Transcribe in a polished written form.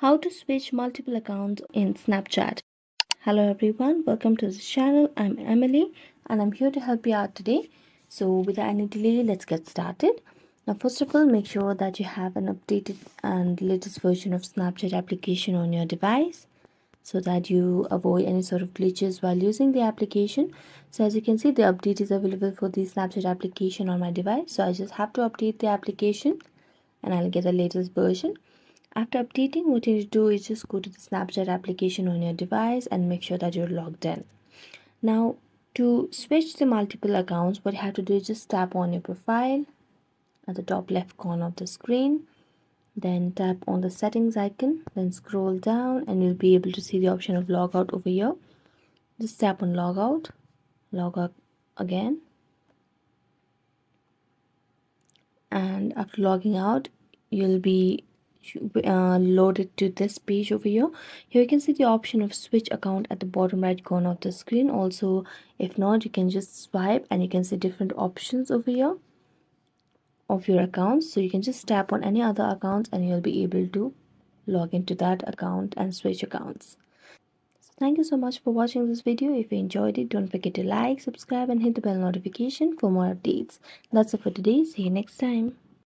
How to switch multiple accounts in Snapchat. Hello everyone, welcome to this channel. I'm Emily and I'm here to help you out today. So without any delay, let's get started. Now first of all, make sure that you have an updated and latest version of Snapchat application on your device so that you avoid any sort of glitches while using the application. So as you can see, the update is available for the Snapchat application on my device. So I just have to update the application and I'll get the latest version. After updating, what you need to do is just go to the Snapchat application on your device and make sure that you're logged in. Now, to switch the multiple accounts, what you have to do is just tap on your profile at the top left corner of the screen. Then tap on the settings icon, then scroll down and you'll be able to see the option of logout over here. Just tap on logout, log out again. And after logging out, you'll be loaded to this page over here. Here you can see the option of switch account at the bottom right corner of the screen. Also, if not, you can just swipe and you can see different options over here of your accounts. So you can just tap on any other accounts and you'll be able to log into that account and switch accounts. So thank you so much for watching this video. If you enjoyed it, don't forget to like, subscribe and hit the bell notification for more updates. That's it for today. See you next time.